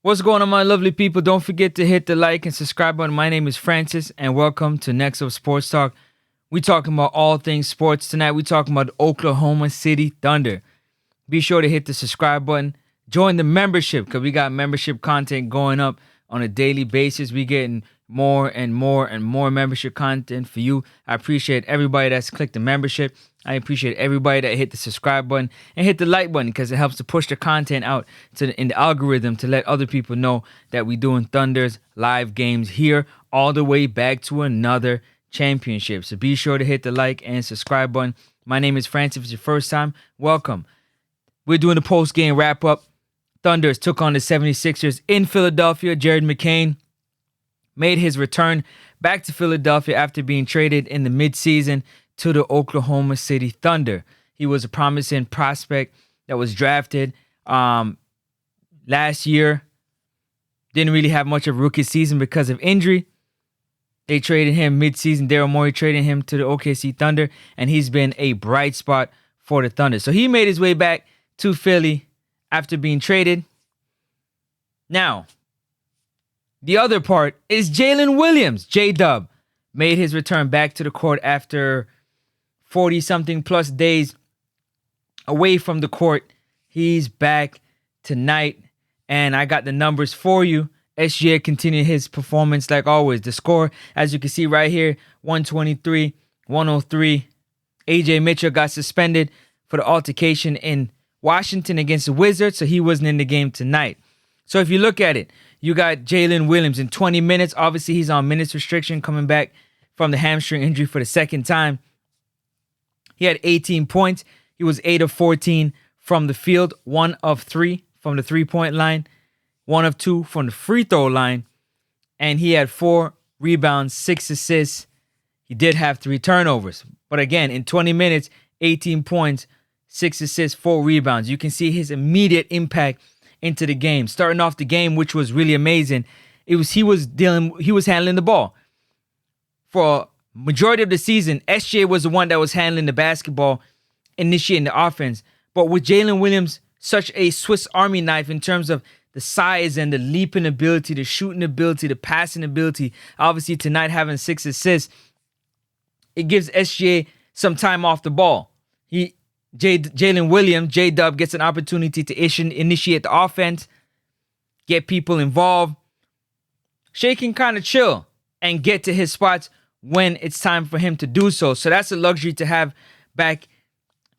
What's going on, my lovely people? Don't forget to hit the like and subscribe button. My name is Francis, and welcome to Next Up Sports Talk. We talking about all things sports tonight. We talking about the Oklahoma City Thunder. Be sure to hit the subscribe button. Join the membership because we got membership content going up on a daily basis. We getting more and more and more membership content for you. I appreciate everybody that's clicked the membership. I appreciate everybody that hit the subscribe button and hit the like button because it helps to push the content out in the algorithm to let other people know that we doing Thunder's live games here all the way back to another championship. So be sure to hit the like and subscribe button. My name is Francis. If it's your first time, welcome. We're doing the post-game wrap-up. Thunders took on the 76ers in Philadelphia. Jared McCain made his return back to Philadelphia after being traded in the midseason to the Oklahoma City Thunder. He was a promising prospect that was drafted last year. Didn't really have much of a rookie season because of injury. They traded him midseason. Daryl Morey traded him to the OKC Thunder, and he's been a bright spot for the Thunder. So he made his way back to Philly after being traded. Now, the other part is Jalen Williams. J-Dub made his return back to the court after 40-something plus days away from the court. He's back tonight, and I got the numbers for you. SGA continued his performance like always. The score, as you can see right here, 123-103. AJ Mitchell got suspended for the altercation in Washington against the Wizards, so he wasn't in the game tonight. So if you look at it, you got Jalen Williams in 20 minutes. Obviously, he's on minutes restriction coming back from the hamstring injury for the second time. He had 18 points. He was 8 of 14 from the field, 1 of 3 from the three-point line, 1 of 2 from the free throw line, and he had 4 rebounds, 6 assists. He did have 3 turnovers. But again, in 20 minutes, 18 points, 6 assists, 4 rebounds. You can see his immediate impact into the game. Starting off the game, which was really amazing, he was handling the ball. For majority of the season, SGA was the one that was handling the basketball, initiating the offense. But with Jalen Williams, such a Swiss Army knife in terms of the size and the leaping ability, the shooting ability, the passing ability, obviously tonight having 6 assists, it gives SGA some time off the ball. Jalen Williams, J-Dub, gets an opportunity to initiate the offense, get people involved. Shea can kind of chill and get to his spots when it's time for him to do so. So that's a luxury to have back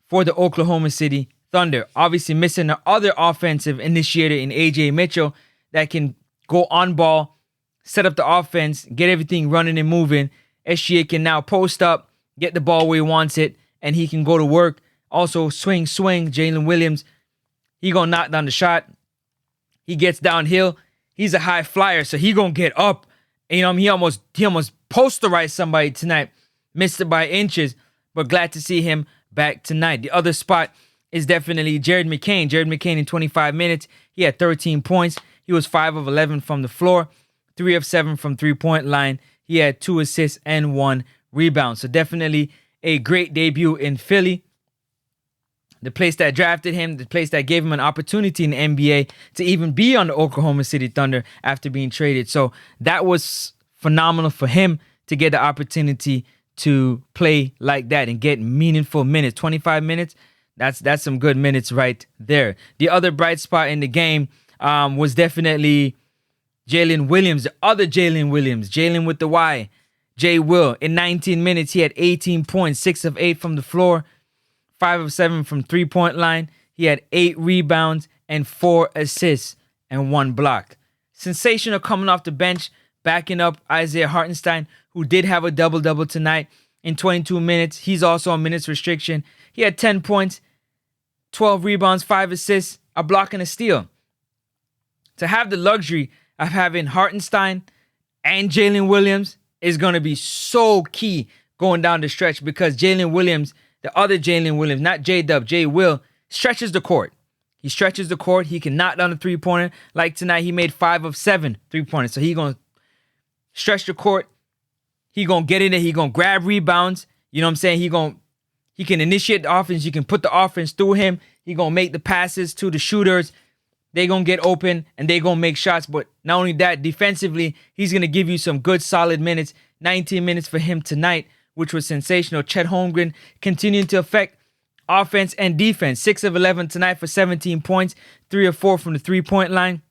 for the Oklahoma City Thunder. Obviously missing the other offensive initiator in AJ Mitchell that can go on ball, set up the offense, get everything running and moving. SGA can now post up, get the ball where he wants it, and he can go to work. Also swing. Jalen Williams, he gonna knock down the shot. He gets downhill. He's a high flyer, so he gonna get up. You know, he almost posterized somebody tonight. Missed it by inches, but glad to see him back tonight. The other spot is definitely Jared McCain. Jared McCain in 25 minutes, he had 13 points. He was 5 of 11 from the floor, 3 of 7 from three-point line. He had 2 assists and 1 rebound. So definitely a great debut in Philly. The place that drafted him, the place that gave him an opportunity in the NBA to even be on the Oklahoma City Thunder after being traded. So that was phenomenal for him to get the opportunity to play like that and get meaningful minutes. 25 minutes, that's some good minutes right there. The other bright spot in the game was definitely Jalen Williams, the other Jalen Williams, Jalen with the Y, J. Will. In 19 minutes, he had 18 points, 6 of 8 from the floor, 5 of 7 from three-point line. He had 8 rebounds and 4 assists and 1 block. Sensational coming off the bench, backing up Isaiah Hartenstein, who did have a double-double tonight in 22 minutes. He's also on minutes restriction. He had 10 points, 12 rebounds, 5 assists, a block and a steal. To have the luxury of having Hartenstein and Jalen Williams is going to be so key going down the stretch because Jalen Williams, the other Jalen Williams, not J-Dub, J-Will, stretches the court. He stretches the court. He can knock down a three-pointer. Like tonight, he made 5 of 7 three-pointers. So he's going to stretch the court. He going to get in there. He going to grab rebounds. You know what I'm saying? He can initiate the offense. You can put the offense through him. He going to make the passes to the shooters. they're going to get open and they're going to make shots. But not only that, defensively, he's going to give you some good, solid minutes. 19 minutes for him tonight, which was sensational. Chet Holmgren continuing to affect offense and defense. 6 of 11 tonight for 17 points, 3 of 4 from the three-point line,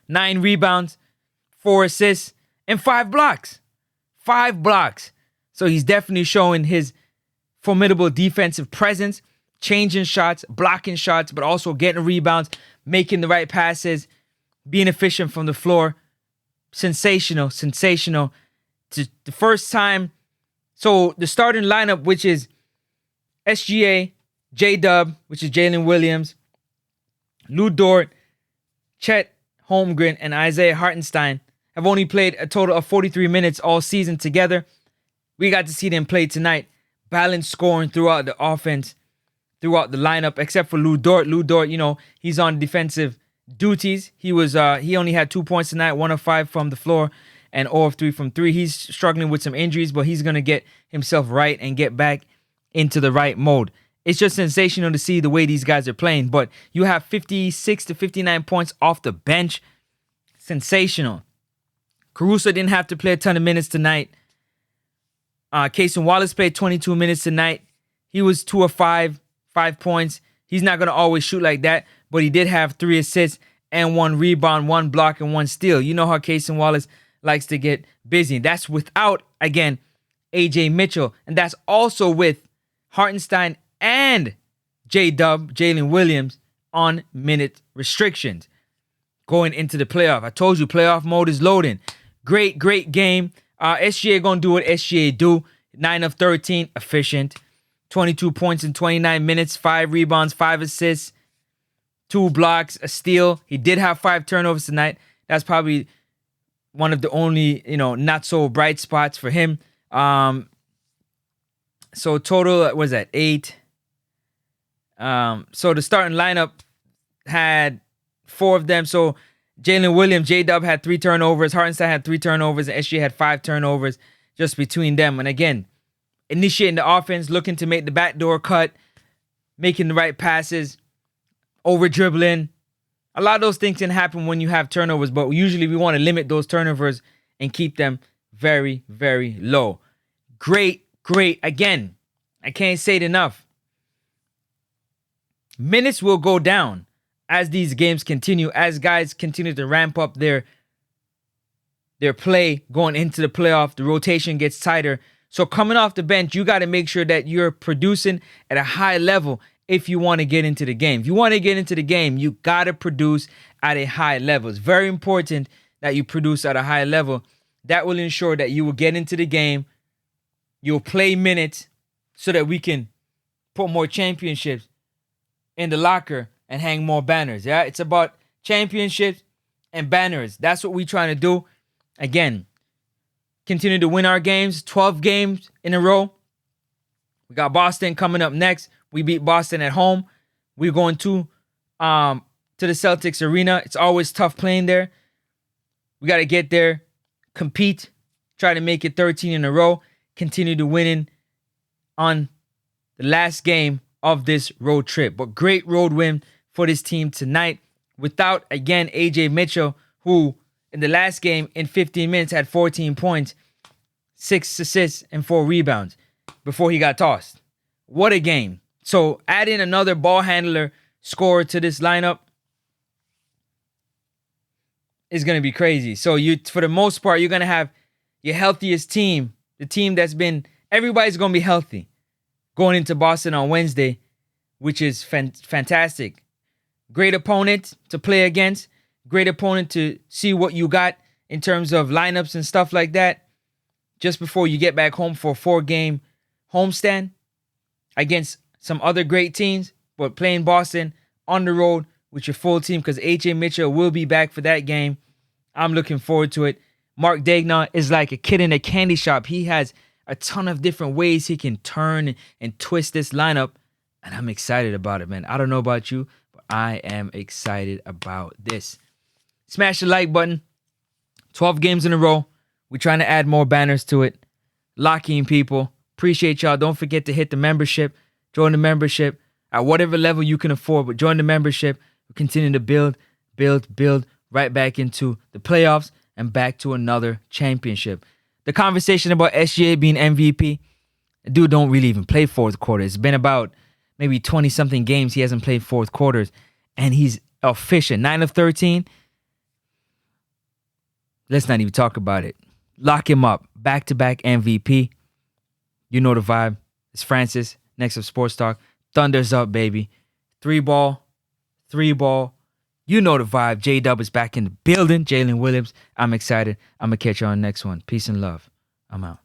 9 rebounds, 4 assists, and 5 blocks. 5 blocks. So he's definitely showing his formidable defensive presence, changing shots, blocking shots, but also getting rebounds, making the right passes, being efficient from the floor. Sensational. To the first time. So the starting lineup, which is SGA, jdubb, which is Jalen Williams, Lou Dort, Chet Holmgren, and Isaiah Hartenstein, have only played a total of 43 minutes all season together. We got to see them play tonight. Balanced scoring throughout the offense, throughout the lineup, except for Lou Dort. Lou Dort, he's on defensive duties. He only had 2 points tonight, 1 of 5 from the floor, and 0 of 3 from 3. He's struggling with some injuries, but he's going to get himself right and get back into the right mode. It's just sensational to see the way these guys are playing. But you have 56 to 59 points off the bench. Sensational. Caruso didn't have to play a ton of minutes tonight. Cason Wallace played 22 minutes tonight. He was 2 of 5, 5 points. He's not going to always shoot like that, but he did have 3 assists and 1 rebound, 1 block, and 1 steal. You know how Cason Wallace likes to get busy. That's without, again, AJ Mitchell. And that's also with Hartenstein and jdubb, Jalen Williams, on minute restrictions going into the playoff. I told you, playoff mode is loading. Great game. SGA going to do what SGA do. 9 of 13, efficient. 22 points in 29 minutes, 5 rebounds, 5 assists, 2 blocks, a steal. He did have 5 turnovers tonight. That's probably one of the only, not so bright spots for him. So total was at 8. So the starting lineup had 4 of them. So Jalen Williams, jdubb had 3 turnovers. Hartenstein had 3 turnovers. And SGA had 5 turnovers just between them. And again, initiating the offense, looking to make the backdoor cut, making the right passes, over dribbling. A lot of those things can happen when you have turnovers, but usually we want to limit those turnovers and keep them very, very low. Great. Again, I can't say it enough. Minutes will go down as these games continue, as guys continue to ramp up their play going into the playoff. The rotation gets tighter. So coming off the bench, you got to make sure that you're producing at a high level if you want to get into the game. If you want to get into the game, you got to produce at a high level. It's very important that you produce at a high level. That will ensure that you will get into the game. You'll play minutes so that we can put more championships in the locker and hang more banners. Yeah, it's about championships and banners. That's what we're trying to do. Again, continue to win our games. 12 games in a row. We got Boston coming up next. We beat Boston at home. We're going to the Celtics arena. It's always tough playing there. We got to get there, compete, try to make it 13 in a row, continue to winning on the last game of this road trip. But great road win for this team tonight without, again, AJ Mitchell, who in the last game in 15 minutes had 14 points, 6 assists, and 4 rebounds before he got tossed. What a game. So adding another ball handler scorer to this lineup is going to be crazy. So for the most part, you're going to have your healthiest team, the team that's been, everybody's going to be healthy going into Boston on Wednesday, which is fantastic. Great opponent to play against. Great opponent to see what you got in terms of lineups and stuff like that just before you get back home for a 4-game homestand against some other great teams, but playing Boston on the road with your full team because AJ Mitchell will be back for that game. I'm looking forward to it. Mark Daigneault is like a kid in a candy shop. He has a ton of different ways he can turn and twist this lineup, and I'm excited about it, man. I don't know about you, but I am excited about this. Smash the like button. 12 games in a row. We're trying to add more banners to it. Locking people. Appreciate y'all. Don't forget to hit the membership. Join the membership at whatever level you can afford, but join the membership. continue to build right back into the playoffs and back to another championship. The conversation about SGA being MVP, the dude don't really even play fourth quarter. It's been about maybe 20-something games he hasn't played fourth quarters, and he's efficient. 9 of 13. Let's not even talk about it. Lock him up. Back-to-back MVP. You know the vibe. It's Francis, next up Sports Talk. Thunder's up, baby. 3-ball. You know the vibe. J-Dub is back in the building. Jalen Williams. I'm excited. I'm going to catch you on the next one. Peace and love. I'm out.